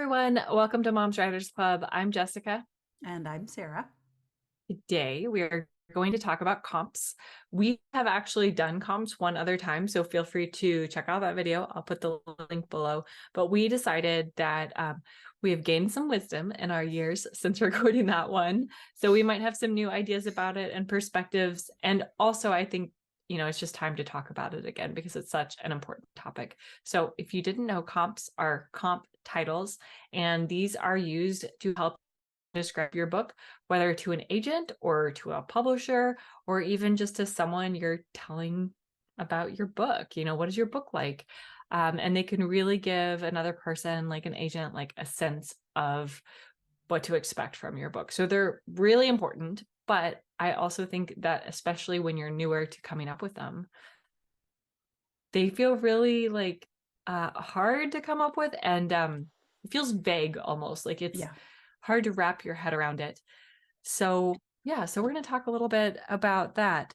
everyone. Welcome to Moms Writers Club. I'm Jessica. And I'm Sarah. Today we are going to talk about comps. We have actually done comps one other time, so feel free to check out that video. I'll put the link below. But we decided that we have gained some wisdom in our years since recording that one. So we might have some new ideas about it and perspectives. And also, I think it's just time to talk about it again because it's such an important topic. So if you didn't know, comps are comp titles, and these are used to help describe your book, whether to an agent or to a publisher, or even just to someone you're telling about your book. What is your book like? And they can really give another person, like an agent, like a sense of what to expect from your book. So they're really important, but I also think that especially when you're newer to coming up with them, they feel really hard to come up with, and it feels vague almost, like it's Yeah. hard to wrap your head around it. So so we're going to talk a little bit about that.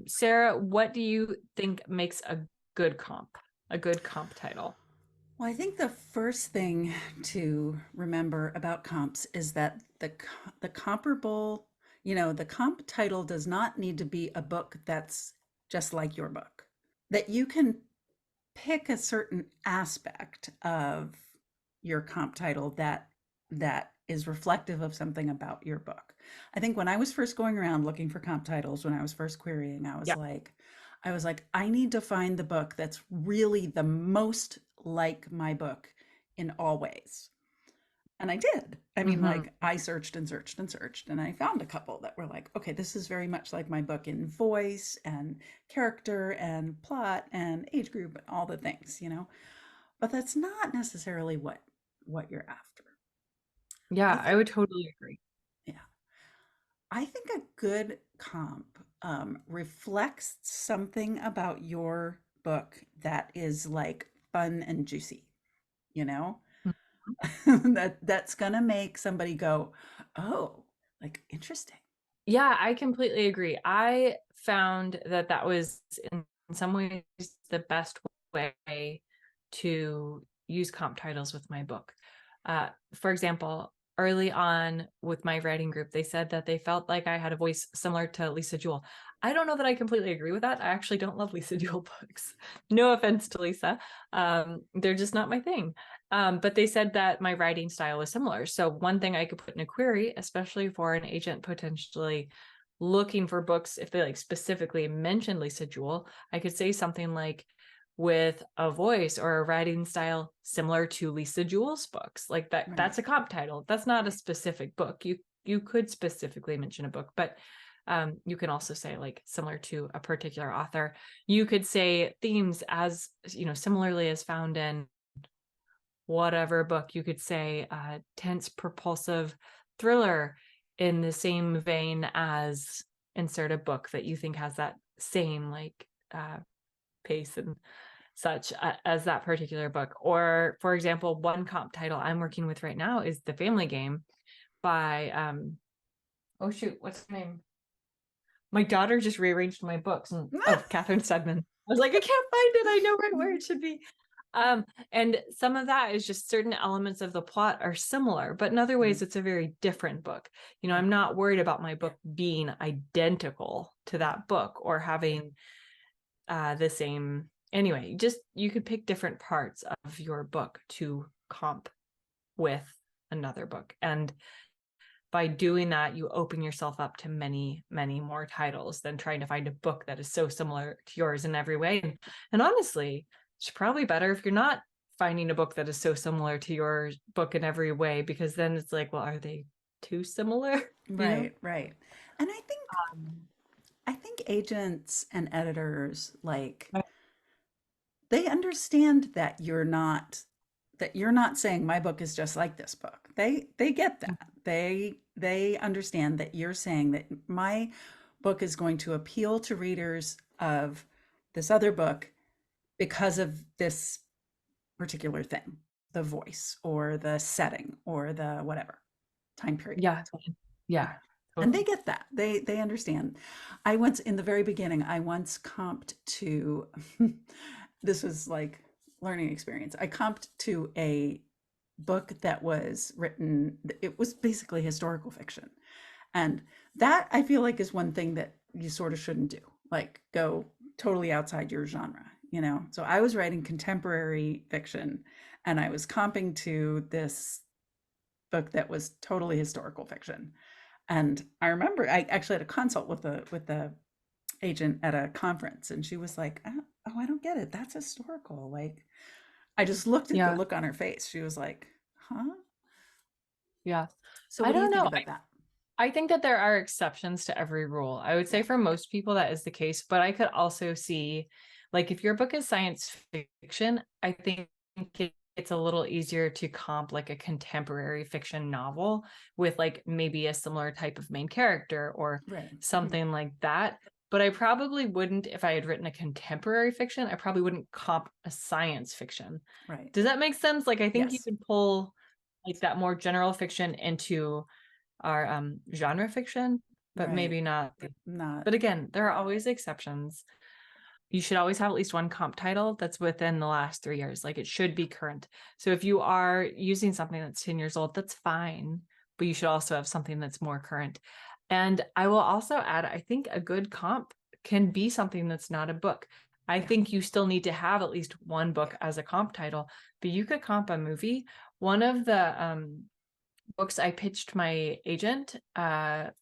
Sarah, what do you think makes a good comp title? Well, I think the first thing to remember about comps is that the comparable, the comp title does not need to be a book that's just like your book. That you can pick a certain aspect of your comp title that is reflective of something about your book. I think when I was first going around looking for comp titles, when I was first querying, Yeah. I was like, I need to find the book that's really the most like my book in all ways. And I did. I mean, Hmm. I searched and searched and searched, and I found a couple that were like, okay, this is very much like my book in voice and character and plot and age group and all the things. But that's not necessarily what you're after. I Yeah, I think, would totally agree. yeah, I think a good comp reflects something about your book that is like fun and juicy, you know? That's gonna make somebody go, oh, like interesting. Yeah, I completely agree. I found that that was in some ways the best way to use comp titles with my book. For example, early on with my writing group, they said that they felt like I had a voice similar to Lisa Jewell. I don't know that I completely agree with that. I actually don't love Lisa Jewell books. No offense to Lisa. They're just not my thing. But they said that my writing style was similar. So one thing I could put in a query, especially for an agent potentially looking for books, if they like specifically mention Lisa Jewell, I could say something like, with a voice or a writing style similar to Lisa Jewell's books. Like that's Right. a comp title. That's not a specific book. You could specifically mention a book, but you can also say like similar to a particular author. You could say themes as similarly as found in whatever book. You could say tense propulsive thriller in the same vein as insert a book that you think has that same pace and such as that particular book. Or for example, one comp title I'm working with right now is The Family Game by oh shoot, what's her name? My daughter just rearranged my books, and Catherine Stedman. I was like, I can't find it. I know right where it should be. And some of that is just certain elements of the plot are similar, but in other ways, Mhm. it's a very different book. Yeah. I'm not worried about my book being identical to Yeah. that book or having the same. Anyway, just you could pick different parts of your book to comp with another book. And by doing that, you open yourself up to many, many more titles than trying to find a book that is so similar to yours in every way. And honestly, it's probably better if you're not finding a book that is so similar to your book in every way, because then it's like, well, are they too similar? you know? Right, right. And Um, I think agents and editors they understand that you're not saying my book is just like this book. They get that. They understand that you're saying that my book is going to appeal to readers of this other book because of this particular thing, the voice or the setting or the whatever time period. yeah, yeah, And they totally. get that. They understand. I once in the very beginning, I once comped to this was like learning experience. I comped to a book that was written, it was basically historical fiction. And that I feel like is one thing that you sort of shouldn't do, like go totally outside your genre, you know? So I was writing contemporary fiction and I was comping to this book that was totally historical fiction. And I remember I actually had a consult with the agent at a conference and she was like, "Oh, I don't get it. That's historical." Like I just looked at the Yeah. look on her face. She was like, "Huh?" Yeah. So I what do you don't think know. about that? I think that there are exceptions to every rule. I would say Yeah. for most people that is the case, but I could also see, like, if your book is science fiction, I think it's a little easier to comp like a contemporary fiction novel with like maybe a similar type of main character or Right. something like that. But I probably wouldn't, if I had written a contemporary fiction, I probably wouldn't comp a science fiction. Right. Does that make sense? Like, I think you Yes. could pull like that more general fiction into our genre fiction, but Right. maybe not. Not But again, there are always exceptions. You should always have at least one comp title that's within the last 3 years. Like it should be current. So if you are using something that's 10 years old, that's fine. But you should also have something that's more current. And I will also add, I think a good comp can be something that's not a book. I yeah. think you still need to have at least one book as a comp title, but you could comp a movie. One of the books I pitched my agent a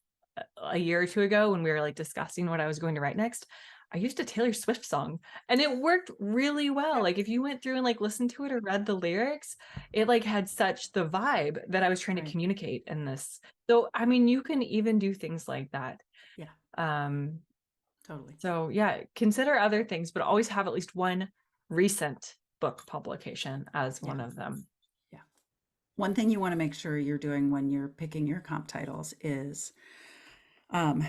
year or two ago when we were like discussing what I was going to write next, I used a Taylor Swift song and it worked really well. Yeah. Like if you went through and like listened to it or read the lyrics, it like had such the vibe that I was trying to Right. communicate in this. So I mean, you can even do things like that. Yeah. Um, Totally. so yeah, consider other things, but always have at least one recent book publication as Yeah. one of them. Yeah. One thing you want to make sure you're doing when you're picking your comp titles is um,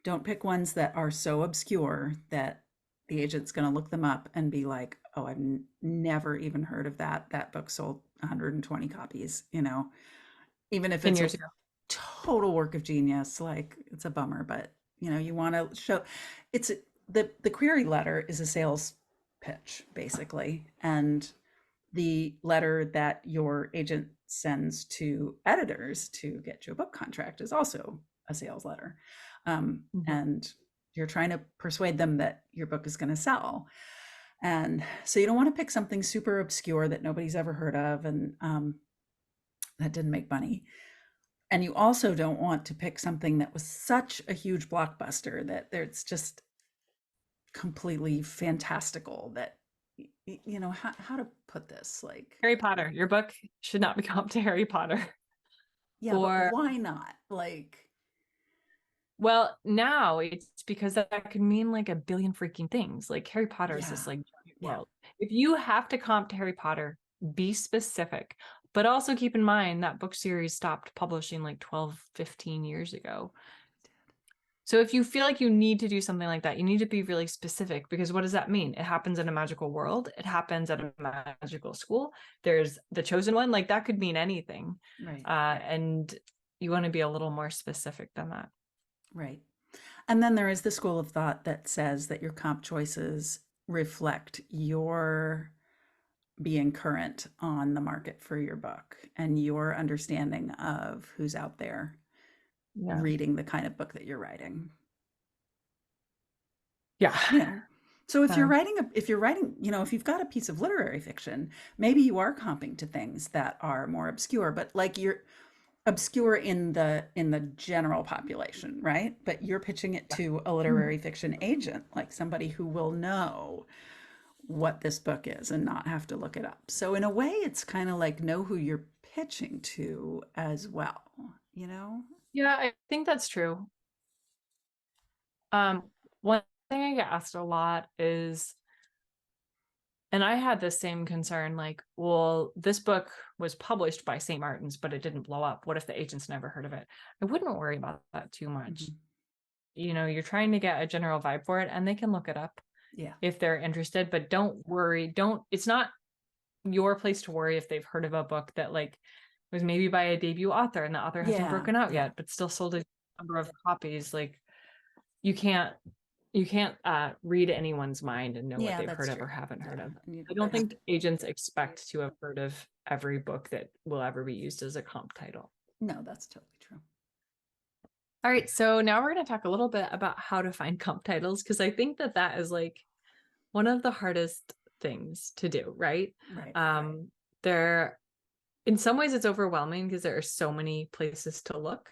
don't pick ones that are so obscure that the agent's going to look them up and be like, "Oh, I've never even heard of that. That book sold 120 copies." You know, even if 10 it's a years ago. total work of genius, like it's a bummer, but you know, you want to show it's the query letter is a sales pitch basically, and the letter that your agent sends to editors to get you a book contract is also a sales letter. Mhm. And you're trying to persuade them that your book is going to sell. And so you don't want to pick something super obscure that nobody's ever heard of and that didn't make money. And you also don't want to pick something that was such a huge blockbuster that it's just completely fantastical that you know how to put this like Harry Potter. Your book should not be comped to Harry Potter. yeah, but Or, why not? Like, well, now it's because that could mean like a billion freaking things. Like Harry Potter is yeah, this like giant yeah, world. If you have to comp to Harry Potter, be specific. But also keep in mind that book series stopped publishing like 12, 15 years ago. So if you feel like you need to do something like that, you need to be really specific because what does that mean? It happens in a magical world. It happens at a magical school. There's the chosen one. Like that could mean anything. right, And you want to be a little more specific than that. right. And then there is the school of thought that says that your comp choices reflect your being current on the market for your book and your understanding of who's out there Yeah. reading the kind of book that you're writing. Yeah. You know, so Uh, if you're writing, you know, if you've got a piece of literary fiction, maybe you are comping to things that are more obscure, but like you're obscure in the general population, right? But you're pitching it yeah. to a literary fiction agent, like somebody who will know what this book is and not have to look it up. So in a way, it's kind of like know who you're pitching to as well, you know? Yeah, I think that's true. One thing I get asked a lot is, and I had the same concern, like, well, this book was published by St. Martin's, but it didn't blow up. What if the agent's never heard of it? I wouldn't worry about that too much. Mhm. You know, you're trying to get a general vibe for it, and they can look it up Yeah. if they're interested, but don't worry. It's not your place to worry if they've heard of a book that like was maybe by a debut author and the author hasn't Yeah. broken out Yeah. yet, but still sold a number of copies. Like you can't you can't read anyone's mind and know what Yeah, they've that's heard of true. or haven't heard Yeah, of. and I don't there's think agents expect to have heard of every book that will ever be used as a comp title. no, that's totally true. All right, so now we're going to talk a little bit about how to find comp titles, because I think that that is like one of the hardest things to do, right? Right. There, in some ways, it's overwhelming because there are so many places to look,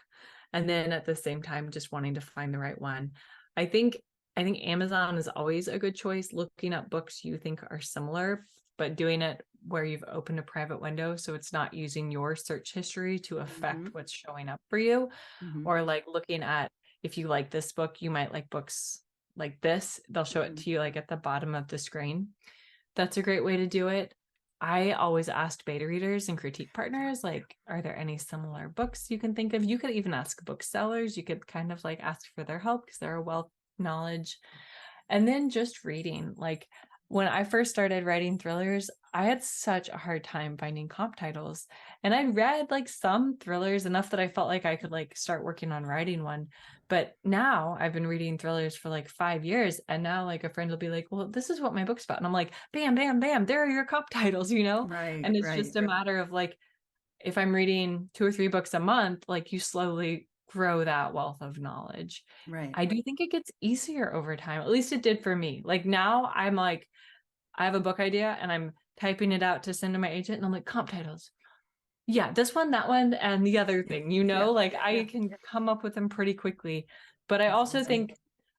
and then at the same time, just wanting to find the right one. I think I think Amazon is always a good choice. Looking up books you think are similar, but doing it where you've opened a private window, so it's not using your search history to Hmm. affect what's showing up for you, Hmm. or like looking at, if you like this book, you might like books like this. They'll show it Hmm. to you like at the bottom of the screen. That's a great way to do it. I always asked beta readers and critique partners, like, are there any similar books you can think of? You could even ask booksellers. You could kind of like ask for their help because they're a wealth of knowledge. And then just reading. Like when I first started writing thrillers, I had such a hard time finding comp titles. And I read like some thrillers enough that I felt like I could like start working on writing one. But now I've been reading thrillers for like 5 years. And now like a friend will be like, well, this is what my book's about. And I'm like, bam, bam, bam, there are your comp titles, you know? Right, And it's right, just a matter of like, if I'm reading 2 or 3 books a month, like you slowly grow that wealth of knowledge. right. I do think it gets easier over time. At least it did for me. Like now I'm like, I have a book idea and I'm typing it out to send to my agent and I'm like, comp titles. Yeah, this one, that one, and the other Yeah, thing, you yeah, know, like I yeah. can come up with them pretty quickly. But I That's also awesome. think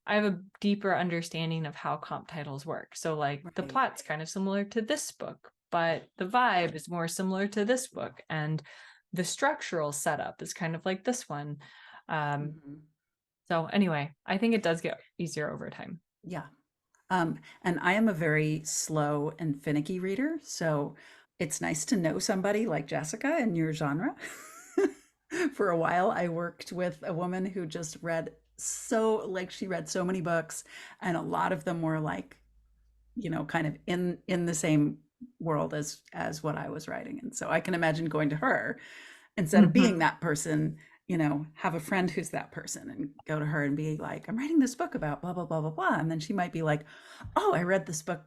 I have a deeper understanding of how comp titles work. So like the Right. plot's kind of similar to this book, but the vibe is more similar to this book. And the structural setup is kind of like this one. Um, Hmm. so anyway, I think it does get easier over time. Yeah. And I am a very slow and finicky reader, so it's nice to know somebody like Jessica in your genre. For a while, I worked with a woman who just read like she read so many books, and a lot of them were like, kind of in the same world as what I was writing. And so I can imagine going to her instead of being Mhm. that person, have a friend who's that person and go to her and be like, I'm writing this book about blah, blah, blah, blah, blah. And then she might be like, oh, I read this book,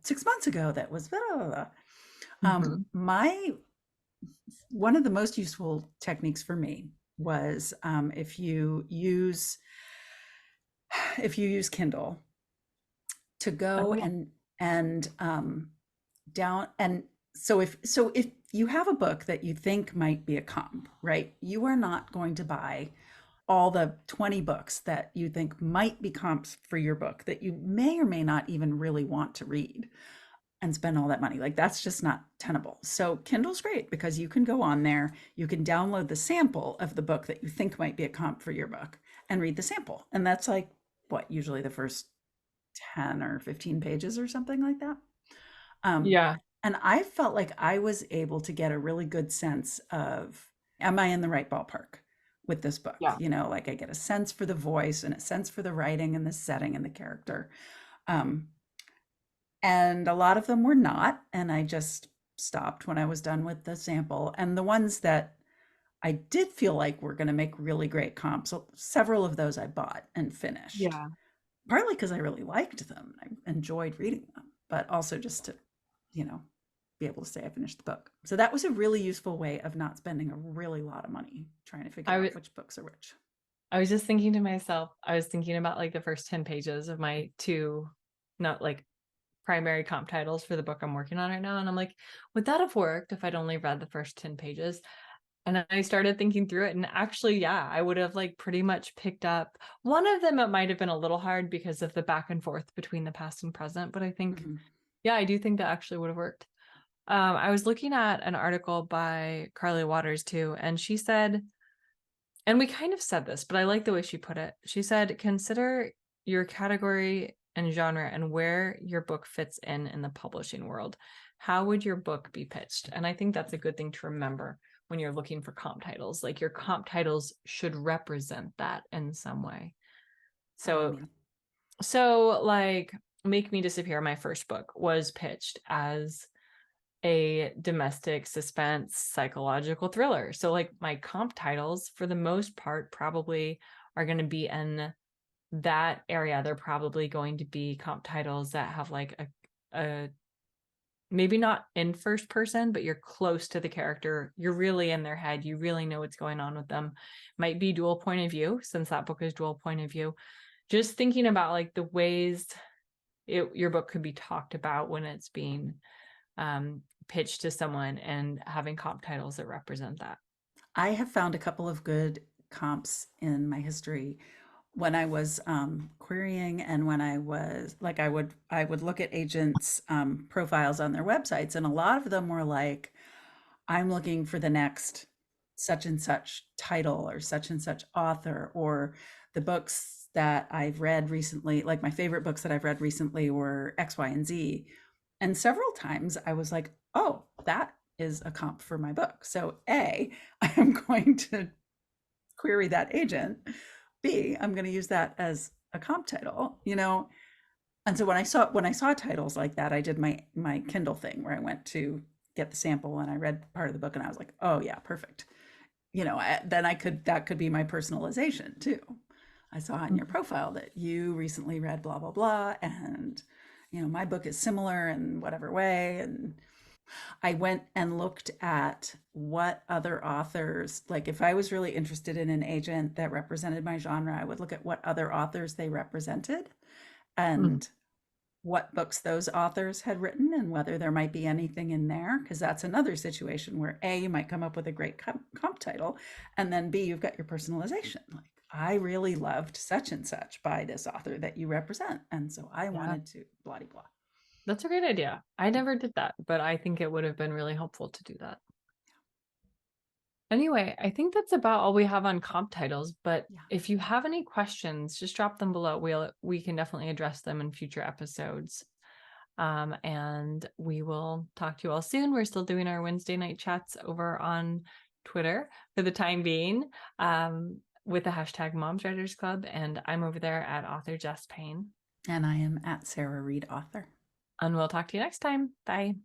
6 months ago that was blah, blah, blah. Mhm. My One of the most useful techniques for me was if you use Kindle to go Oh yeah. and down and so if you have a book that you think might be a comp, right? You are not going to buy all the 20 books that you think might be comps for your book that you may or may not even really want to read and spend all that money. Like that's just not tenable. So Kindle's great because you can go on there, you can download the sample of the book that you think might be a comp for your book and read the sample. And that's like what, usually the first 10 or 15 pages or something like that. Um, Yeah. and I felt like I was able to get a really good sense of, am I in the right ballpark with this book? Yeah. Like I get a sense for the voice and a sense for the writing and the setting and the character. Um, and a lot of them were not. And I just stopped when I was done with the sample. And the ones that I did feel like were going to make really great comps, so several of those I bought and finished, Yeah. partly because I really liked them. I enjoyed reading them, but also just to, you know, be able to say I finished the book. So that was a really useful way of not spending a really lot of money trying to figure I out was which books are which. I was just thinking to myself, I was thinking about like the first 10 pages of my two, not like primary comp titles for the book I'm working on right now. And I'm like, would that have worked if I'd only read the first 10 pages? And I started thinking through it. And actually, yeah, I would have like pretty much picked up one of them. It might have been a little hard because of the back and forth between the past and present. But I think, Mm-hmm. yeah, I do think that actually would have worked. I was looking at an article by Carly Waters too, and she said, and we kind of said this, but I like the way she put it. She said, consider your category and genre and where your book fits in the publishing world. How would your book be pitched? And I think that's a good thing to remember when you're looking for comp titles. Like your comp titles should represent that in some way. How do you So, mean? like Make Me Disappear, my first book, was pitched as a domestic suspense psychological thriller. So like my comp titles for the most part probably are going to be in that area, they're probably going to be comp titles that have like a maybe not in first person, but you're close to the character. You're really in their head. You really know what's going on with them. Might be dual point of view, since that book is dual point of view. Just thinking about like the ways your book could be talked about when it's being pitched to someone, and having comp titles that represent that. I have found a couple of good comps in my history when I was querying, and when I was like, I would look at agents' profiles on their websites, and a lot of them were like, I'm looking for the next such and such title or such and such author, or the books that I've read recently, like my favorite books that I've read recently were X, Y, and Z. And several times I was like, oh, that is a comp for my book. So A, I am going to query that agent. B, I'm going to use that as a comp title, you know? And so when I saw titles like that, I did my Kindle thing where I went to get the sample and I read part of the book and I was like, oh yeah, perfect. Then that could be my personalization too. I saw on your profile that you recently read blah blah blah, and my book is similar in whatever way. And I went and looked at what other authors, like if I was really interested in an agent that represented my genre, I would look at what other authors they represented Mhm. and what books those authors had written and whether there might be anything in there, because that's another situation where A, you might come up with a great comp title, and then B, you've got your personalization. Like, I really loved such and such by this author that you represent, and so I Yeah, wanted to blah blah blah. that's a great idea. I never did that, but I think it would have been really helpful to do that. Anyway, I think that's about all we have on comp titles, but Yeah. if you have any questions, just drop them below. We can definitely address them in future episodes. And we will talk to you all soon. We're still doing our Wednesday night chats over on Twitter for the time being, with the hashtag Moms Writers Club. And I'm over there at author Jess Payne. And I am at Sarah Reed Author. And we'll talk to you next time. Bye.